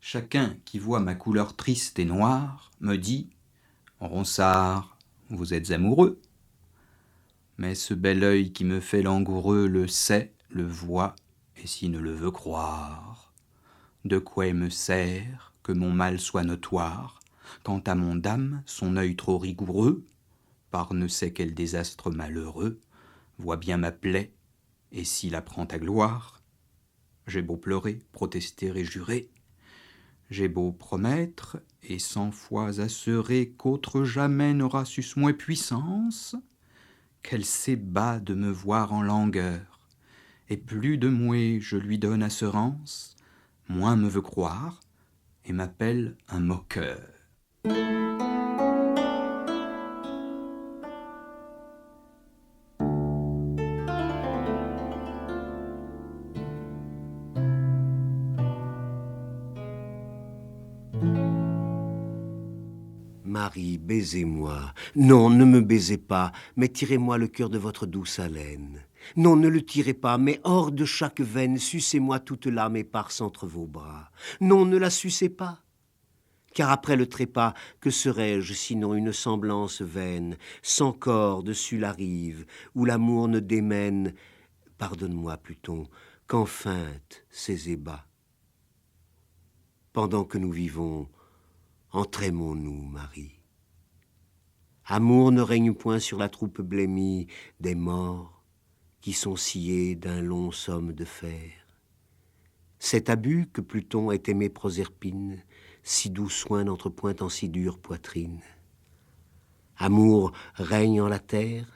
Chacun qui voit ma couleur triste et noire me dit « Ronsard, vous êtes amoureux ». Mais ce bel œil qui me fait langoureux le sait, le voit, et s'il ne le veut croire, de quoi il me sert que mon mal soit notoire, quant à mon dame, son œil trop rigoureux, par ne sait quel désastre malheureux, voit bien ma plaie, et s'il apprend ta gloire, j'ai beau pleurer, protester et jurer, j'ai beau promettre, et 100 fois assurer qu'autre jamais n'aura su moins puissance, qu'elle s'ébat de me voir en langueur, et plus de mouet je lui donne assurance, moins me veut croire, et m'appelle un moqueur. Marie, baisez-moi. Non, ne me baisez pas, mais tirez-moi le cœur de votre douce haleine. Non, ne le tirez pas, mais hors de chaque veine, sucez-moi toute l'âme éparse entre vos bras. Non, ne la sucez pas. Car après le trépas, que serais-je sinon une semblance vaine, sans corps dessus la rive, où l'amour ne démène, pardonne-moi, Pluton, qu'en feinte ces ébats. Pendant que nous vivons, entraîmons-nous, Marie. Amour ne règne point sur la troupe blêmie des morts qui sont sciés d'un long somme de fer. Cet abus que Pluton ait aimé Proserpine, si doux soin n'entre point en si dure poitrine. Amour règne en la terre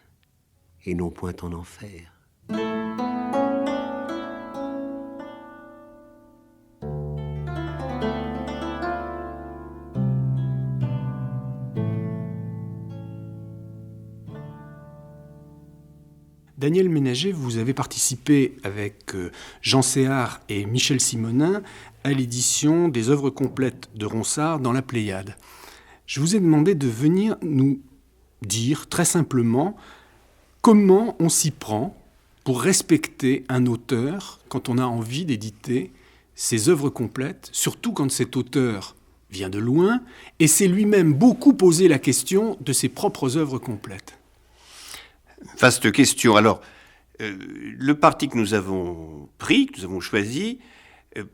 et non point en enfer. Daniel Ménager, vous avez participé avec Jean Séhard et Michel Simonin à l'édition des œuvres complètes de Ronsard dans la Pléiade. Je vous ai demandé de venir nous dire très simplement comment on s'y prend pour respecter un auteur quand on a envie d'éditer ses œuvres complètes, surtout quand cet auteur vient de loin et s'est lui-même beaucoup posé la question de ses propres œuvres complètes. Vaste question. Alors, le parti que nous avons pris, que nous avons choisi,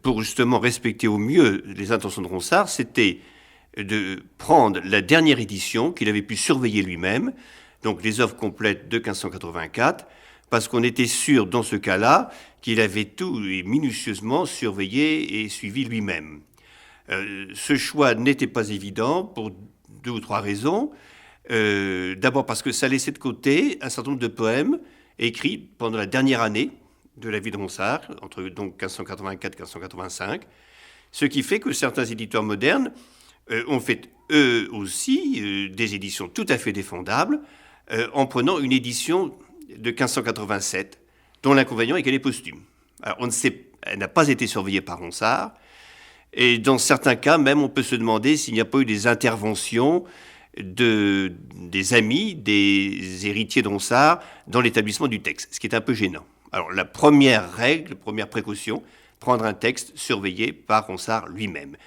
pour justement respecter au mieux les intentions de Ronsard, c'était de prendre la dernière édition qu'il avait pu surveiller lui-même, donc les œuvres complètes de 1584, parce qu'on était sûr dans ce cas-là qu'il avait tout minutieusement surveillé et suivi lui-même. Ce choix n'était pas évident pour 2 ou 3 raisons. D'abord parce que ça laissait de côté un certain nombre de poèmes écrits pendant la dernière année de la vie de Ronsard, entre donc 1584 et 1585, ce qui fait que certains éditeurs modernes ont fait eux aussi des éditions tout à fait défendables en prenant une édition de 1587 dont l'inconvénient est qu'elle est posthume. Alors on ne sait, elle n'a pas été surveillée par Ronsard, et dans certains cas même on peut se demander s'il n'y a pas eu des interventions des amis, des héritiers de Ronsard dans l'établissement du texte, ce qui est un peu gênant. Alors la première règle, la première précaution, prendre un texte surveillé par Ronsard lui-même.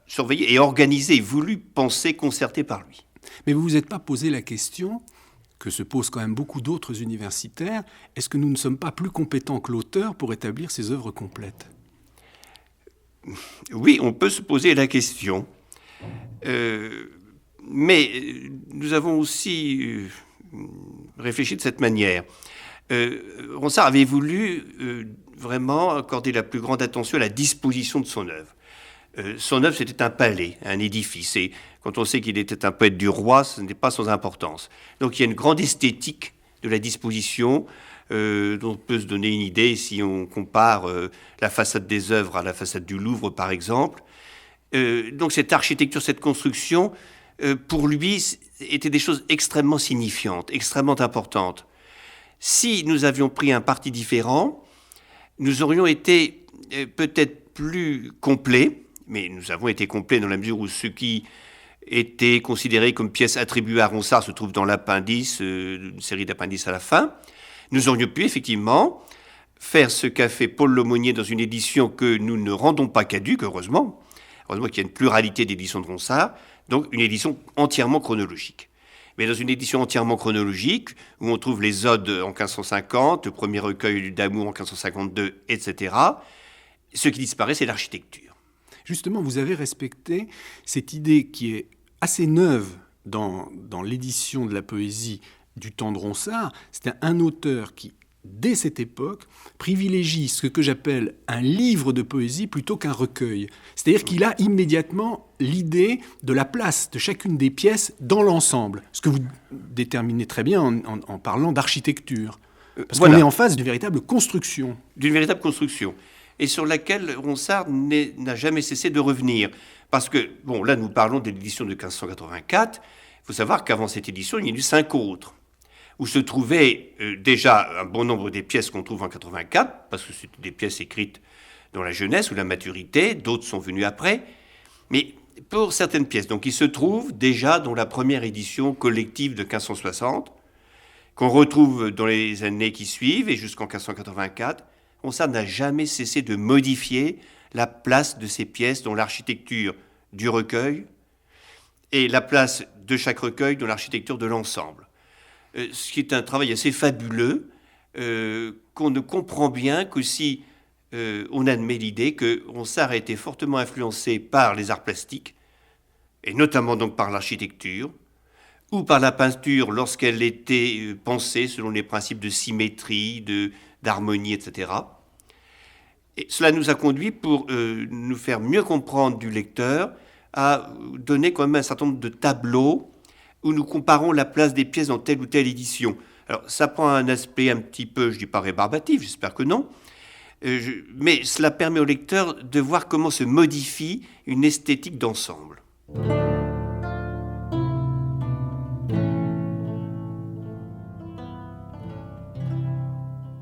Surveillé et organisé, voulu, pensé, concerté par lui. Mais vous ne vous êtes pas posé la question que se posent quand même beaucoup d'autres universitaires, est-ce que nous ne sommes pas plus compétents que l'auteur pour établir ses œuvres complètes ? Oui, on peut se poser la question. Mais nous avons aussi réfléchi de cette manière. Ronsard avait voulu vraiment accorder la plus grande attention à la disposition de son œuvre. Son œuvre, c'était un palais, un édifice. Et quand on sait qu'il était un poète du roi, ce n'est pas sans importance. Donc il y a une grande esthétique de la disposition dont on peut se donner une idée si on compare la façade des œuvres à la façade du Louvre, par exemple. Donc cette architecture, cette construction, pour lui, étaient des choses extrêmement signifiantes, extrêmement importantes. Si nous avions pris un parti différent, nous aurions été peut-être plus complets, mais nous avons été complets dans la mesure où ce qui était considéré comme pièce attribuée à Ronsard se trouve dans l'appendice, une série d'appendices à la fin. Nous aurions pu effectivement faire ce qu'a fait Paul Lemonnier dans une édition que nous ne rendons pas caduque, heureusement, Heureusement qu'il y a une pluralité d'éditions de Ronsard, donc une édition entièrement chronologique. Mais dans une édition entièrement chronologique, où on trouve les odes en 1550, le premier recueil d'amour en 1552, etc., ce qui disparaît, c'est l'architecture. Justement, vous avez respecté cette idée qui est assez neuve dans l'édition de la poésie du temps de Ronsard. C'était un auteur qui, dès cette époque, privilégie ce que j'appelle un livre de poésie plutôt qu'un recueil. C'est-à-dire qu'il a immédiatement l'idée de la place de chacune des pièces dans l'ensemble, ce que vous déterminez très bien en parlant d'architecture. Parce qu'on est en face d'une véritable construction. D'une véritable construction, et sur laquelle Ronsard n'a jamais cessé de revenir. Parce que, bon, là nous parlons de l'édition de 1584, il faut savoir qu'avant cette édition, il y en a eu 5 autres, où se trouvaient déjà un bon nombre des pièces qu'on trouve en 84, parce que c'était des pièces écrites dans la jeunesse ou la maturité, d'autres sont venues après, mais pour certaines pièces, donc il se trouve déjà dans la première édition collective de 1560, qu'on retrouve dans les années qui suivent et jusqu'en 1584, Ronsard n'a jamais cessé de modifier la place de ces pièces dans l'architecture du recueil et la place de chaque recueil dans l'architecture de l'ensemble. Ce qui est un travail assez fabuleux, qu'on ne comprend bien que si on admet l'idée que Ronsard a été fortement influencé par les arts plastiques, et notamment donc par l'architecture, ou par la peinture lorsqu'elle était pensée selon les principes de symétrie, d'harmonie, etc. Et cela nous a conduit, pour nous faire mieux comprendre du lecteur, à donner quand même un certain nombre de tableaux où nous comparons la place des pièces dans telle ou telle édition. Alors, ça prend un aspect un petit peu, je dis pas rébarbatif, j'espère que non, mais cela permet au lecteur de voir comment se modifie une esthétique d'ensemble.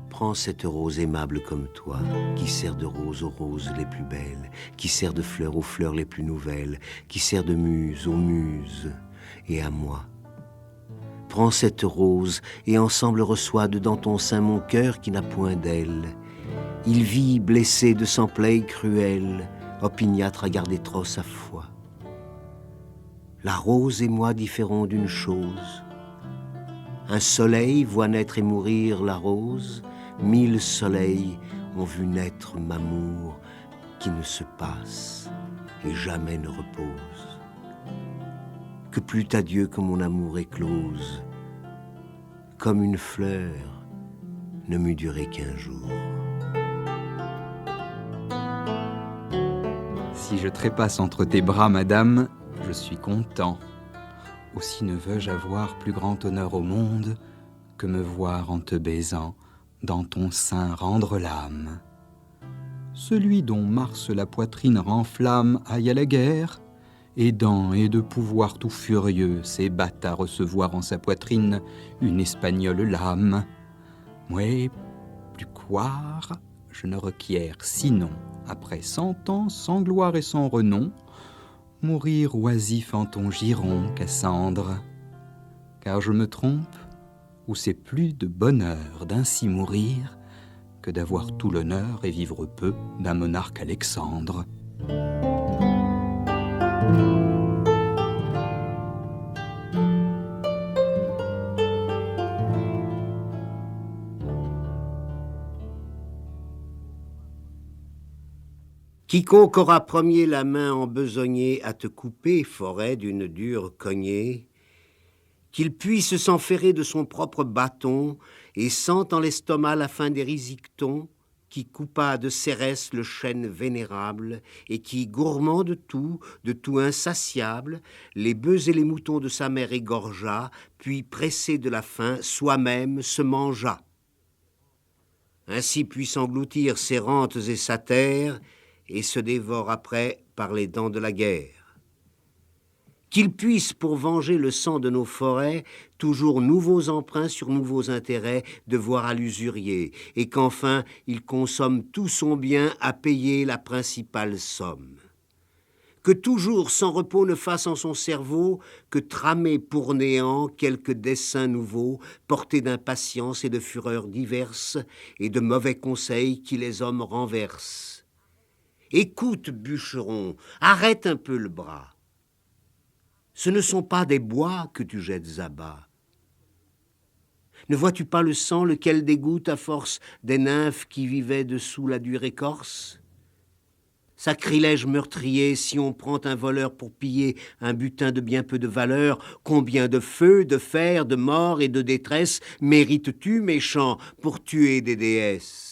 Prends cette rose aimable comme toi, qui sert de rose aux roses les plus belles, qui sert de fleur aux fleurs les plus nouvelles, qui sert de muse aux muses, et à moi. Prends cette rose, et ensemble reçois dedans ton sein mon cœur qui n'a point d'aile. Il vit blessé de sang plaie cruelle, opiniâtre à garder trop sa foi. La rose et moi différons d'une chose. Un soleil voit naître et mourir la rose, 1000 soleils ont vu naître m'amour qui ne se passe et jamais ne repose. Que plût à Dieu que mon amour éclose, comme une fleur, ne m'eût duré qu'1 jour. Si je trépasse entre tes bras, madame, je suis content. Aussi ne veux-je avoir plus grand honneur au monde que me voir en te baisant, dans ton sein rendre l'âme. Celui dont Mars la poitrine renflamme aille à la guerre, aidant et de pouvoir tout furieux s'ébatte à recevoir en sa poitrine une espagnole lame. Moi, plus croire, je ne requiers sinon, après 100 ans sans gloire et sans renom, mourir oisif en ton giron, Cassandre. Car je me trompe, ou c'est plus de bonheur d'ainsi mourir que d'avoir tout l'honneur et vivre peu d'un monarque Alexandre. Quiconque aura premier la main en besognée à te couper, forêt d'une dure cognée, qu'il puisse s'enferrer de son propre bâton et sent en l'estomac la fin des risictons, qui coupa de Cérès le chêne vénérable, et qui, gourmand de tout insatiable, les bœufs et les moutons de sa mère égorgea, puis, pressé de la faim, soi-même se mangea. Ainsi puisse engloutir ses rentes et sa terre, et se dévore après par les dents de la guerre. Qu'il puisse, pour venger le sang de nos forêts, toujours nouveaux emprunts sur nouveaux intérêts devoir à l'usurier, et qu'enfin il consomme tout son bien à payer la principale somme. Que toujours sans repos ne fasse en son cerveau que tramer pour néant quelques desseins nouveaux, portés d'impatience et de fureur diverses, et de mauvais conseils qui les hommes renversent. Écoute, bûcheron, arrête un peu le bras. Ce ne sont pas des bois que tu jettes à bas. Ne vois-tu pas le sang lequel dégoûte à force des nymphes qui vivaient dessous la dure écorce? Sacrilège meurtrier, si on prend un voleur pour piller un butin de bien peu de valeur, combien de feu, de fer, de mort et de détresse mérites-tu, méchant, pour tuer des déesses?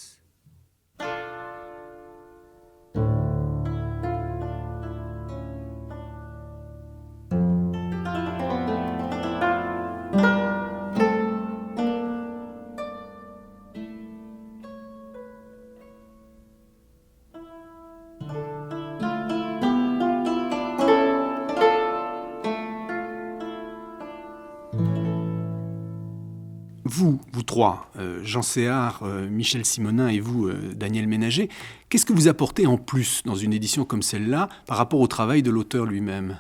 Vous trois, Jean Séard, Michel Simonin et vous, Daniel Ménager, qu'est-ce que vous apportez en plus dans une édition comme celle-là par rapport au travail de l'auteur lui-même?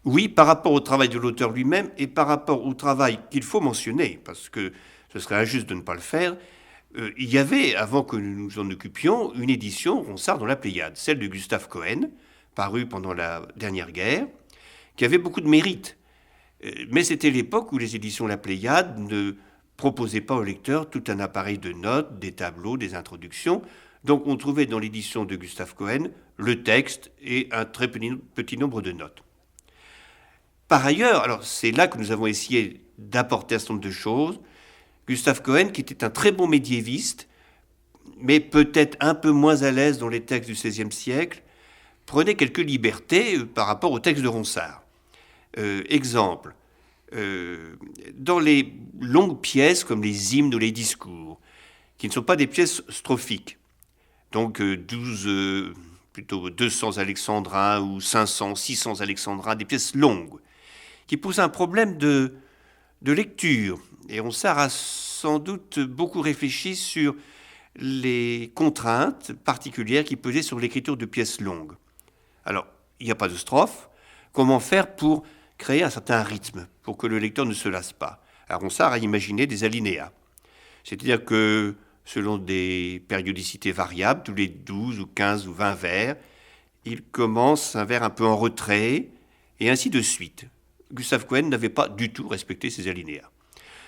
Oui, par rapport au travail de l'auteur lui-même et par rapport au travail qu'il faut mentionner, parce que ce serait injuste de ne pas le faire, il y avait, avant que nous nous en occupions, une édition Ronsard dans la Pléiade, celle de Gustave Cohen, parue pendant la dernière guerre, qui avait beaucoup de mérite. Mais c'était l'époque où les éditions La Pléiade ne proposaient pas au lecteur tout un appareil de notes, des tableaux, des introductions. Donc on trouvait dans l'édition de Gustave Cohen le texte et un très petit nombre de notes. Par ailleurs, alors c'est là que nous avons essayé d'apporter un certain nombre de choses. Gustave Cohen, qui était un très bon médiéviste, mais peut-être un peu moins à l'aise dans les textes du XVIe siècle, prenait quelques libertés par rapport au texte de Ronsard. Exemple, dans les longues pièces comme les hymnes ou les discours, qui ne sont pas des pièces strophiques, donc 200 alexandrins ou 500, 600 alexandrins, des pièces longues, qui posent un problème de lecture. Et Ronsard a sans doute beaucoup réfléchi sur les contraintes particulières qui pesaient sur l'écriture de pièces longues. Alors, il n'y a pas de strophe. Comment faire pour créer un certain rythme, pour que le lecteur ne se lasse pas? Alors Ronsard a imaginé des alinéas. C'est-à-dire que, selon des périodicités variables, tous les 12 ou 15 ou 20 vers, il commence un vers un peu en retrait, et ainsi de suite. Gustave Cohen n'avait pas du tout respecté ces alinéas.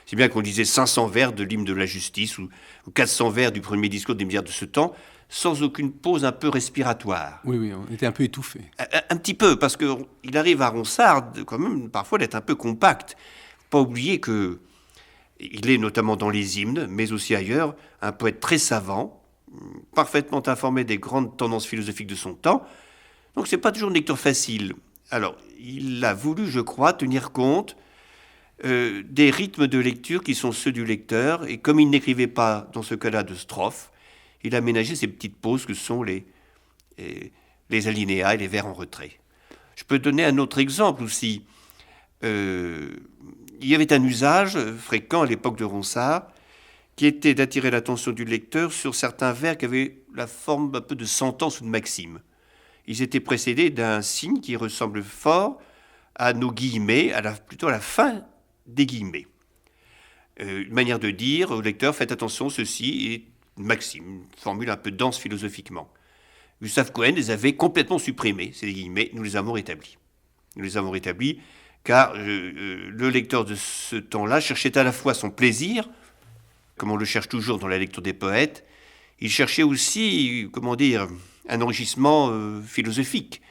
C'est bien qu'on disait 500 vers de l'hymne de la justice ou 400 vers du premier discours des milliards de ce temps, sans aucune pause un peu respiratoire. Oui, on était un peu étouffés. Un petit peu, parce qu'il arrive à Ronsard, quand même, parfois, d'être un peu compact. Faut pas oublier que il est notamment dans les hymnes, mais aussi ailleurs, un poète très savant, parfaitement informé des grandes tendances philosophiques de son temps. Donc c'est pas toujours une lecture facile. Alors, il a voulu, je crois, tenir compte des rythmes de lecture qui sont ceux du lecteur, et comme il n'écrivait pas, dans ce cas-là, de strophes, il a aménagé ces petites pauses que sont les alinéas et les vers en retrait. Je peux donner un autre exemple aussi. Il y avait un usage fréquent à l'époque de Ronsard qui était d'attirer l'attention du lecteur sur certains vers qui avaient la forme un peu de sentence ou de maxime. Ils étaient précédés d'un signe qui ressemble fort à nos guillemets, plutôt à la fin des guillemets. Une manière de dire au lecteur, faites attention, ceci est une maxime, une formule un peu dense philosophiquement. Gustave Cohen les avait complètement supprimés, ces guillemets, nous les avons rétablis. Nous les avons rétablis car le lecteur de ce temps-là cherchait à la fois son plaisir, comme on le cherche toujours dans la lecture des poètes, il cherchait aussi, un enrichissement philosophique.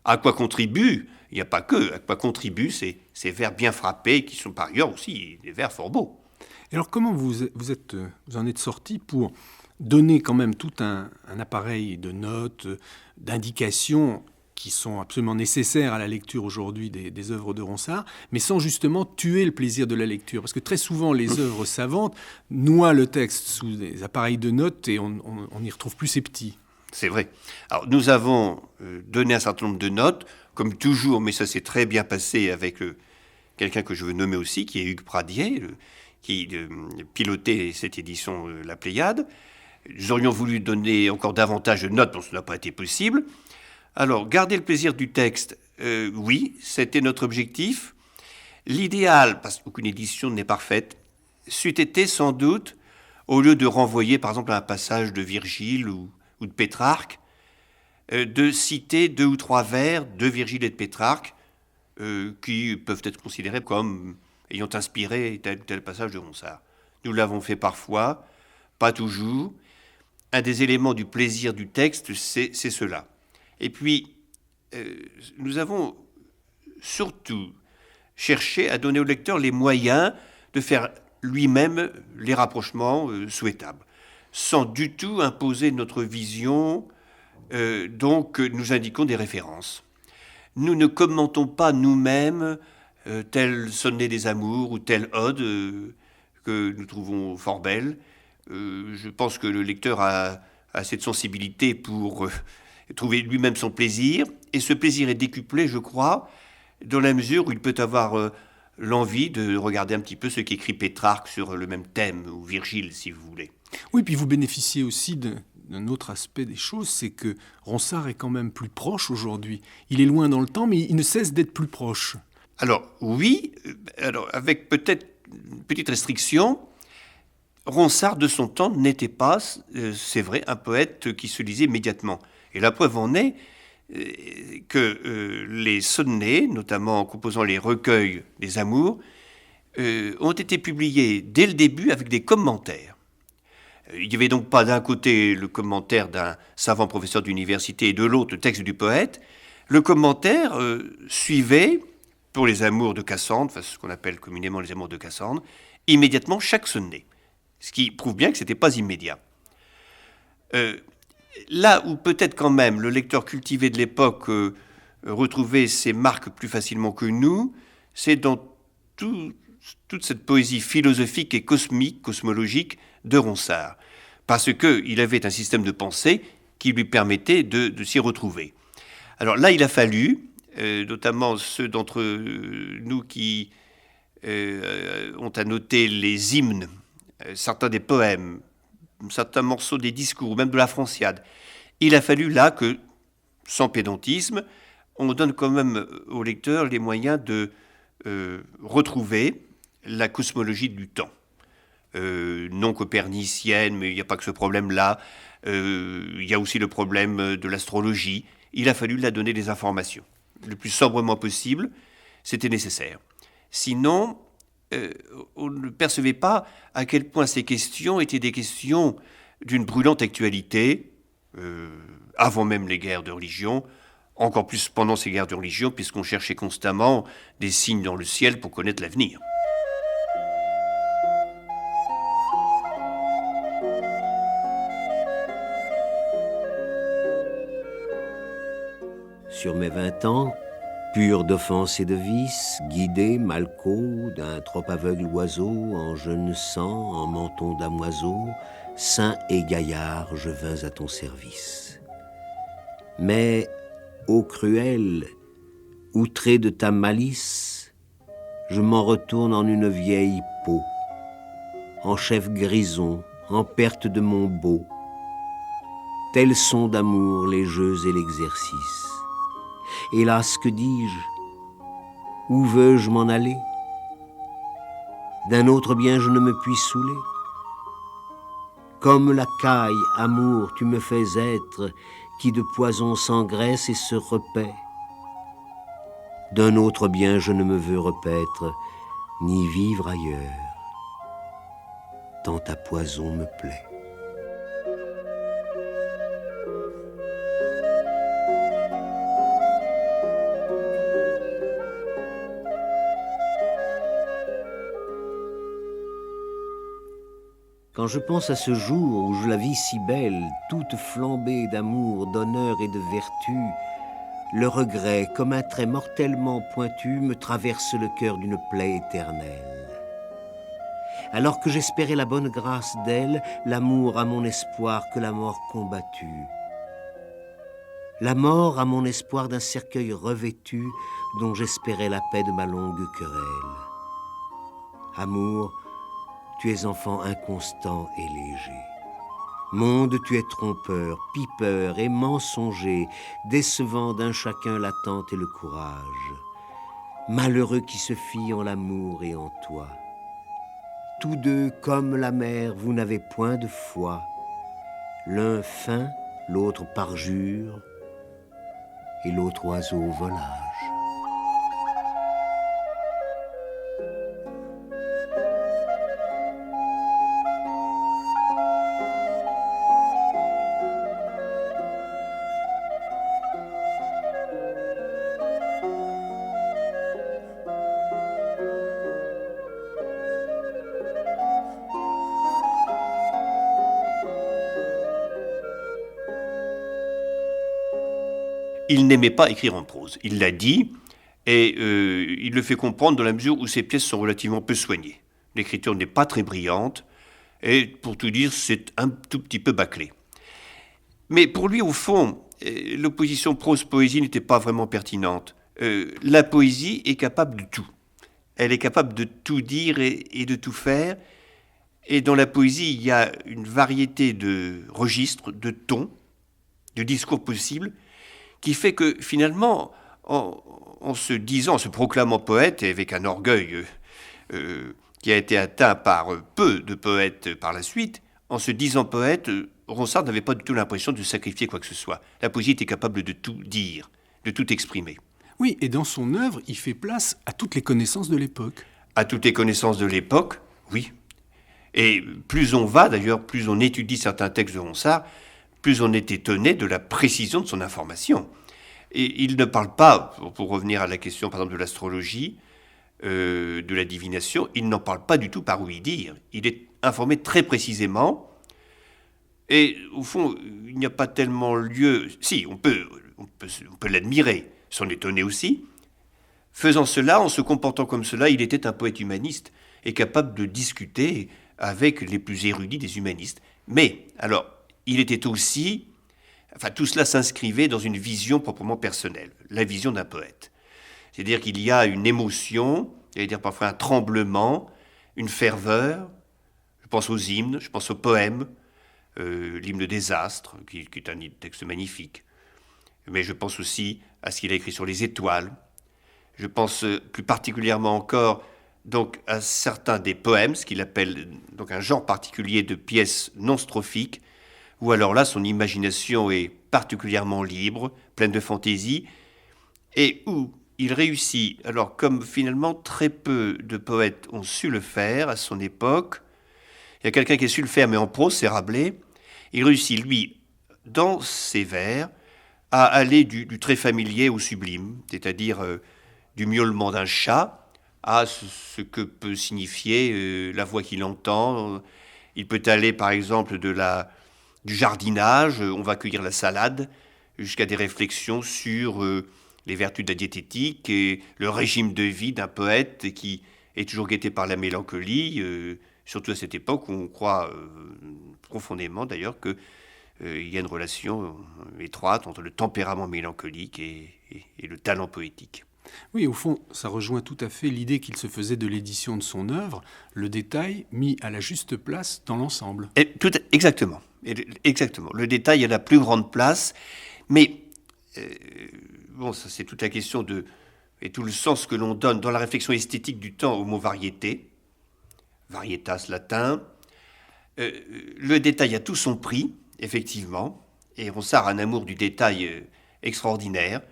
À quoi contribue, il n'y a pas que, à quoi contribuent ces vers bien frappés, qui sont par ailleurs aussi des vers fort beaux. Et alors comment vous en êtes sorti pour donner quand même tout un appareil de notes, d'indications qui sont absolument nécessaires à la lecture aujourd'hui des œuvres de Ronsard, mais sans justement tuer le plaisir de la lecture? Parce que très souvent, les œuvres savantes noient le texte sous des appareils de notes et on n'y retrouve plus ses petits. C'est vrai. Alors, nous avons donné un certain nombre de notes, comme toujours, mais ça s'est très bien passé avec quelqu'un que je veux nommer aussi, qui est Hugues Pradier, qui pilotait cette édition La Pléiade. Nous aurions voulu donner encore davantage de notes, mais ce n'a pas été possible. Alors, garder le plaisir du texte, oui, c'était notre objectif. L'idéal, parce qu'aucune édition n'est parfaite, c'eût été sans doute, au lieu de renvoyer par exemple à un passage de Virgile ou de Pétrarque, de citer 2 ou 3 vers de Virgile et de Pétrarque qui peuvent être considérés comme ayant inspiré tel ou tel passage de Ronsard. Nous l'avons fait parfois, pas toujours. Un des éléments du plaisir du texte, c'est cela. Et puis, nous avons surtout cherché à donner au lecteur les moyens de faire lui-même les rapprochements souhaitables, sans du tout imposer notre vision, donc nous indiquons des références. Nous ne commentons pas nous-mêmes tel sonnet des amours ou telle ode que nous trouvons fort belle. Je pense que le lecteur a cette sensibilité pour trouver lui-même son plaisir, et ce plaisir est décuplé, je crois, dans la mesure où il peut avoir l'envie de regarder un petit peu ce qu'écrit Pétrarque sur le même thème, ou Virgile, si vous voulez. Oui, puis vous bénéficiez aussi d'un autre aspect des choses, c'est que Ronsard est quand même plus proche aujourd'hui. Il est loin dans le temps, mais il ne cesse d'être plus proche. Alors, oui, avec peut-être une petite restriction, Ronsard de son temps n'était pas, c'est vrai, un poète qui se lisait immédiatement. Et la preuve en est que les sonnets, notamment en composant les recueils des amours, ont été publiés dès le début avec des commentaires. Il n'y avait donc pas d'un côté le commentaire d'un savant professeur d'université et de l'autre le texte du poète. Le commentaire suivait, pour les amours de Cassandre, enfin ce qu'on appelle communément les amours de Cassandre, immédiatement chaque sonnet. Ce qui prouve bien que ce n'était pas immédiat. Là où peut-être quand même le lecteur cultivé de l'époque retrouvait ces marques plus facilement que nous, c'est dans toute cette poésie philosophique et cosmique, cosmologique de Ronsard. Parce qu'il avait un système de pensée qui lui permettait de s'y retrouver. Alors là, il a fallu, notamment ceux d'entre nous qui ont annoté les hymnes, certains des poèmes, certains morceaux des discours, même de la Franciade. Il a fallu là que, sans pédantisme, on donne quand même au lecteur les moyens de retrouver la cosmologie du temps. Non copernicienne, mais il n'y a pas que ce problème-là. Il y a aussi le problème de l'astrologie. Il a fallu là donner des informations. Le plus sobrement possible, c'était nécessaire. Sinon, on ne percevait pas à quel point ces questions étaient des questions d'une brûlante actualité, avant même les guerres de religion, encore plus pendant ces guerres de religion, puisqu'on cherchait constamment des signes dans le ciel pour connaître l'avenir. Sur mes 20 ans, pur d'offense et de vice, guidé, malco, d'un trop aveugle oiseau, en jeune sang, en menton damoiseau, saint et gaillard, je vins à ton service. Mais, ô cruel, outré de ta malice, je m'en retourne en une vieille peau, en chef grison, en perte de mon beau. Tels sont d'amour les jeux et l'exercice. Hélas, que dis-je? Où veux-je m'en aller? D'un autre bien je ne me puis saouler. Comme la caille, amour, tu me fais être, qui de poison s'engraisse et se repaît. D'un autre bien je ne me veux repaître, ni vivre ailleurs, tant ta poison me plaît. Quand je pense à ce jour où je la vis si belle, toute flambée d'amour, d'honneur et de vertu, le regret, comme un trait mortellement pointu, me traverse le cœur d'une plaie éternelle. Alors que j'espérais la bonne grâce d'elle, l'amour a mon espoir que la mort combattue. La mort a mon espoir d'un cercueil revêtu dont j'espérais la paix de ma longue querelle. Amour, tu es enfant inconstant et léger. Monde, tu es trompeur, pipeur et mensonger, décevant d'un chacun l'attente et le courage. Malheureux qui se fie en l'amour et en toi. Tous deux, comme la mer, vous n'avez point de foi. L'un fin, l'autre parjure, et l'autre oiseau au volage. Il n'aimait pas écrire en prose. Il l'a dit, et il le fait comprendre dans la mesure où ses pièces sont relativement peu soignées. L'écriture n'est pas très brillante, et pour tout dire, c'est un tout petit peu bâclé. Mais pour lui, au fond, l'opposition prose-poésie n'était pas vraiment pertinente. La poésie est capable de tout. Elle est capable de tout dire et de tout faire. Et dans la poésie, il y a une variété de registres, de tons, de discours possibles, qui fait que finalement, en se disant, en se proclamant poète, et avec un orgueil qui a été atteint par peu de poètes par la suite, en se disant poète, Ronsard n'avait pas du tout l'impression de sacrifier quoi que ce soit. La poésie était capable de tout dire, de tout exprimer. Oui, et dans son œuvre, il fait place à toutes les connaissances de l'époque. À toutes les connaissances de l'époque, oui. Et plus on va, d'ailleurs, plus on étudie certains textes de Ronsard, plus on est étonné de la précision de son information. Et il ne parle pas, pour revenir à la question par exemple de l'astrologie, de la divination, il n'en parle pas du tout par ouï dire. Il est informé très précisément, et au fond, il n'y a pas tellement lieu... Si, on peut l'admirer, s'en étonner aussi. Faisant cela, en se comportant comme cela, il était un poète humaniste, et capable de discuter avec les plus érudits des humanistes. Mais, alors, il était aussi... Enfin, tout cela s'inscrivait dans une vision proprement personnelle, la vision d'un poète. C'est-à-dire qu'il y a une émotion, j'allais dire parfois un tremblement, une ferveur. Je pense aux hymnes, je pense aux poèmes, l'hymne des astres, qui est un texte magnifique. Mais je pense aussi à ce qu'il a écrit sur les étoiles. Je pense plus particulièrement encore donc, à certains des poèmes, ce qu'il appelle donc un genre particulier de pièces non strophiques, où alors là, son imagination est particulièrement libre, pleine de fantaisie, et où il réussit, alors comme finalement très peu de poètes ont su le faire à son époque, il y a quelqu'un qui a su le faire, mais en prose, c'est Rabelais, il réussit, lui, dans ses vers, à aller du très familier au sublime, c'est-à-dire du miaulement d'un chat à ce que peut signifier la voix qu'il entend. Il peut aller, par exemple, du jardinage, on va cueillir la salade, jusqu'à des réflexions sur les vertus de la diététique et le régime de vie d'un poète qui est toujours guetté par la mélancolie, surtout à cette époque où on croit profondément d'ailleurs qu'il y a une relation étroite entre le tempérament mélancolique et le talent poétique. Oui, au fond, ça rejoint tout à fait l'idée qu'il se faisait de l'édition de son œuvre, le détail mis à la juste place dans l'ensemble. Exactement. Exactement. Le détail a la plus grande place, mais bon, ça c'est toute la question et tout le sens que l'on donne dans la réflexion esthétique du temps au mot variété, varietas latin. Le détail a tout son prix, effectivement, et Ronsard a un amour du détail extraordinaire,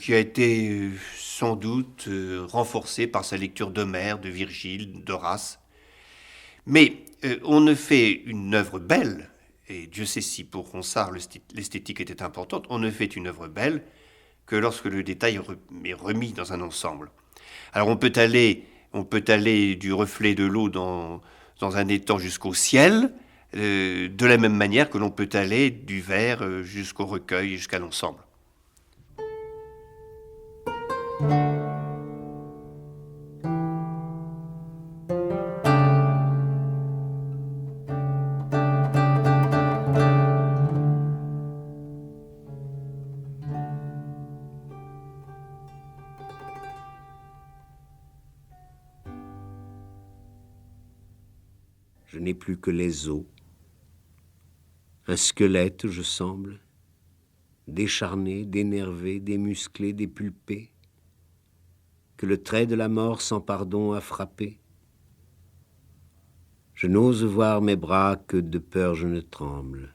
qui a été sans doute renforcé par sa lecture d'Homère, de Virgile, d'Horace. Mais on ne fait une œuvre belle, et Dieu sait si pour Ronsard l'esthétique était importante, on ne fait une œuvre belle que lorsque le détail est remis dans un ensemble. Alors on peut aller du reflet de l'eau dans un étang jusqu'au ciel, de la même manière que l'on peut aller du vers jusqu'au recueil, jusqu'à l'ensemble. Je n'ai plus que les os. Un squelette, je semble, décharné, dénervé, démusclé, dépulpé, que le trait de la mort sans pardon a frappé. Je n'ose voir mes bras que de peur je ne tremble.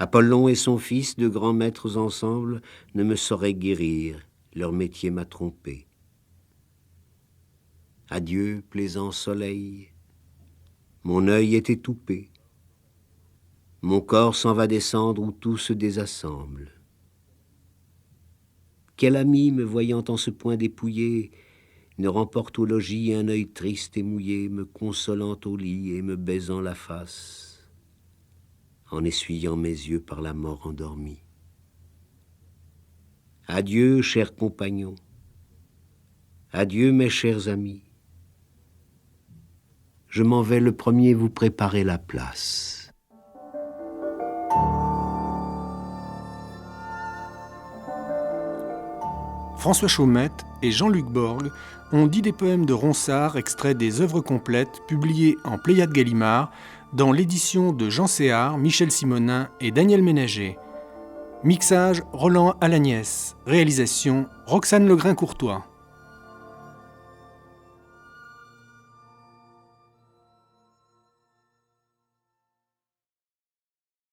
Apollon et son fils, de grands maîtres ensemble, ne me sauraient guérir, leur métier m'a trompé. Adieu, plaisant soleil, mon œil est étoupé, mon corps s'en va descendre où tout se désassemble. Quel ami, me voyant en ce point dépouillé, ne remporte au logis un œil triste et mouillé, me consolant au lit et me baisant la face, en essuyant mes yeux par la mort endormie. Adieu, chers compagnons, adieu, mes chers amis. Je m'en vais le premier vous préparer la place. François Chaumette et Jean-Luc Borg ont dit des poèmes de Ronsard extraits des œuvres complètes publiées en Pléiade Gallimard dans l'édition de Jean Séhard, Michel Simonin et Daniel Ménager. Mixage Roland Alagnès. Réalisation Roxane Legrain-Courtois.